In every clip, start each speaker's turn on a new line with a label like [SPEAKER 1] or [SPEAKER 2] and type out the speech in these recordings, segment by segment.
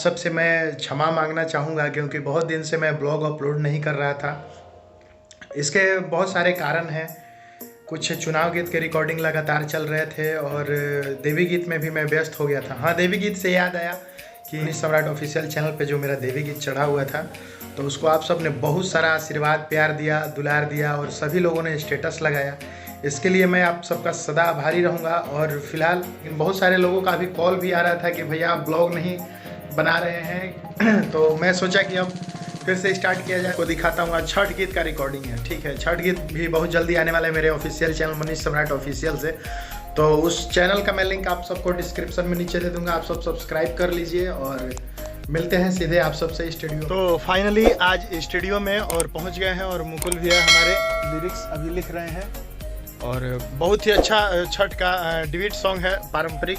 [SPEAKER 1] सबसे मैं क्षमा मांगना चाहूँगा क्योंकि बहुत दिन से मैं ब्लॉग अपलोड नहीं कर रहा था। इसके बहुत सारे कारण हैं। कुछ चुनाव गीत के रिकॉर्डिंग लगातार चल रहे थे और देवी गीत में भी मैं व्यस्त हो गया था। हाँ, देवी गीत से याद आया कि मनीष सम्राट ऑफिशियल चैनल पे जो मेरा देवी गीत चढ़ा हुआ था, तो उसको आप सब ने बहुत सारा आशीर्वाद, प्यार दिया, दुलार दिया और सभी लोगों ने स्टेटस लगाया। इसके लिए मैं आप सबका सदा आभारी रहूँगा। और फिलहाल बहुत सारे लोगों का भी कॉल भी आ रहा था कि भैया आप ब्लॉग नहीं बना रहे हैं, तो मैं सोचा कि अब फिर से स्टार्ट किया जाए। को दिखाता हूँ, आज छठ गीत का रिकॉर्डिंग है। ठीक है, छठ गीत भी बहुत जल्दी आने वाला है मेरे ऑफिशियल चैनल मनीष सम्राट ऑफिशियल से। तो उस चैनल का मैं लिंक आप सबको डिस्क्रिप्शन में नीचे दे दूंगा, आप सब सब्सक्राइब कर लीजिए और मिलते हैं सीधे आप सबसे स्टूडियो। तो फाइनली आज स्टूडियो में और पहुंच गए हैं और मुकुल भैया हमारे लिरिक्स अभी लिख रहे हैं और बहुत ही अच्छा छठ का डिबेट सॉन्ग है। पारंपरिक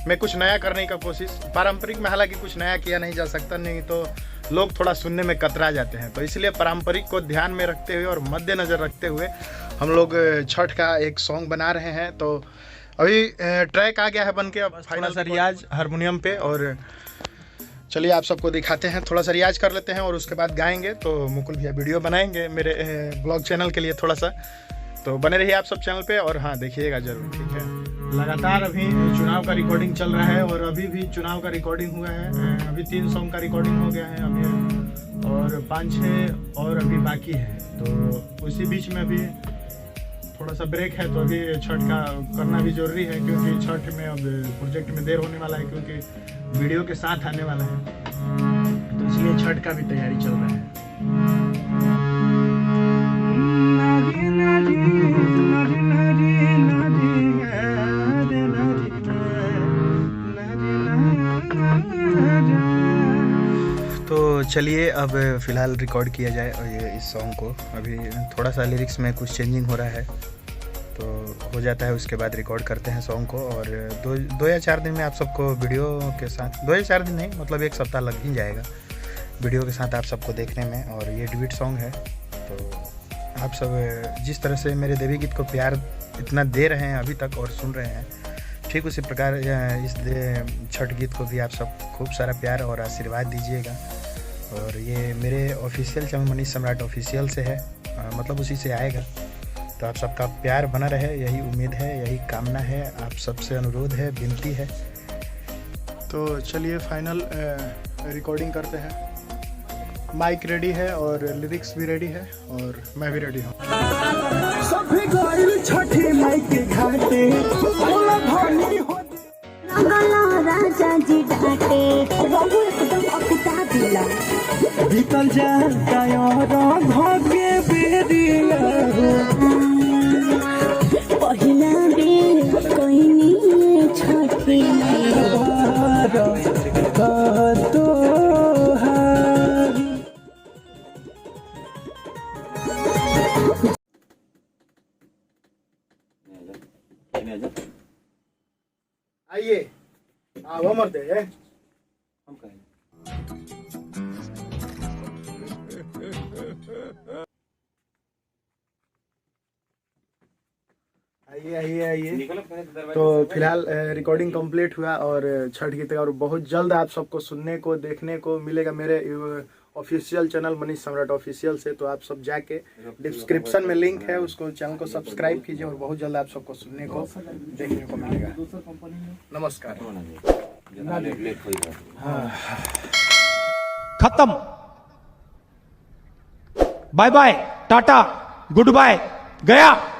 [SPEAKER 1] में कुछ नया करने का कोशिश, पारंपरिक में हालांकि कुछ नया किया नहीं जा सकता, नहीं तो लोग थोड़ा सुनने में कतरा जाते हैं। तो इसलिए पारंपरिक को ध्यान में रखते हुए और मद्देनज़र रखते हुए हम लोग छठ का एक सॉन्ग बना रहे हैं। तो अभी ट्रैक आ गया है बन के, अब फाइनल सा रियाज हारमोनियम पे। और चलिए आप सबको दिखाते हैं, थोड़ा सा रियाज कर लेते हैं और उसके बाद गाएंगे। तो मुकुल भैया वीडियो बनाएंगे मेरे ब्लॉग चैनल के लिए थोड़ा सा, तो बने रहिए आप सब चैनल पे और हाँ देखिएगा जरूर। ठीक है, लगातार अभी चुनाव का रिकॉर्डिंग चल रहा है और अभी भी चुनाव का रिकॉर्डिंग हुआ है। अभी 3 सॉन्ग का रिकॉर्डिंग हो गया है अभी और 5-6 और अभी बाकी है। तो उसी बीच में अभी थोड़ा सा ब्रेक है, तो अभी छठ का करना भी जरूरी है क्योंकि छठ में अब प्रोजेक्ट में देर होने वाला है क्योंकि वीडियो के साथ आने वाला है, तो इसलिए छठ का भी तैयारी चल रहा है। तो चलिए अब फ़िलहाल रिकॉर्ड किया जाए और ये इस सॉन्ग को। अभी थोड़ा सा लिरिक्स में कुछ चेंजिंग हो रहा है, तो हो जाता है उसके बाद रिकॉर्ड करते हैं सॉन्ग को। और 2 या 4 दिन में आप सबको वीडियो के साथ, 2 या 4 दिन नहीं मतलब 1 सप्ताह लग ही जाएगा वीडियो के साथ आप सबको देखने में। और ये डिबेट सॉन्ग है, तो आप सब जिस तरह से मेरे देवी गीत को प्यार इतना दे रहे हैं अभी तक और सुन रहे हैं, ठीक उसी प्रकार इस छठ गीत को भी आप सब खूब सारा प्यार और आशीर्वाद दीजिएगा। और ये मेरे ऑफिशियल चैनल मनीष सम्राट ऑफिशियल से है, मतलब उसी से आएगा। तो आप सबका प्यार बना रहे, यही उम्मीद है, यही कामना है, आप सबसे अनुरोध है, विनती है। तो चलिए फाइनल रिकॉर्डिंग करते हैं। माइक रेडी है और लिरिक्स भी रेडी है और मैं भी रेडी हूँ।
[SPEAKER 2] सभी गइल छठी माई के घाटे बोला भानी होते राजा जी डाटे रंग एकदम अकुता दिला भीतर जाता और भाग्य बेरिया पहिला बेर कोई नहीं छठी तो
[SPEAKER 1] आइए वो मर दे हम कहें। आइए। तो फिलहाल रिकॉर्डिंग कंप्लीट हुआ और छठ गीत और बहुत जल्द आप सबको सुनने को देखने को मिलेगा मेरे ऑफिशियल चैनल मनीष सम्राट ऑफिशियल से। तो आप सब जाके डिस्क्रिप्शन में लिंक है, उसको चैनल को सब्सक्राइब कीजिए और बहुत जल्द आप सबको सुनने को देखने को मिलेगा। नमस्कार।
[SPEAKER 3] खत्म, bye bye, tata, goodbye, गया।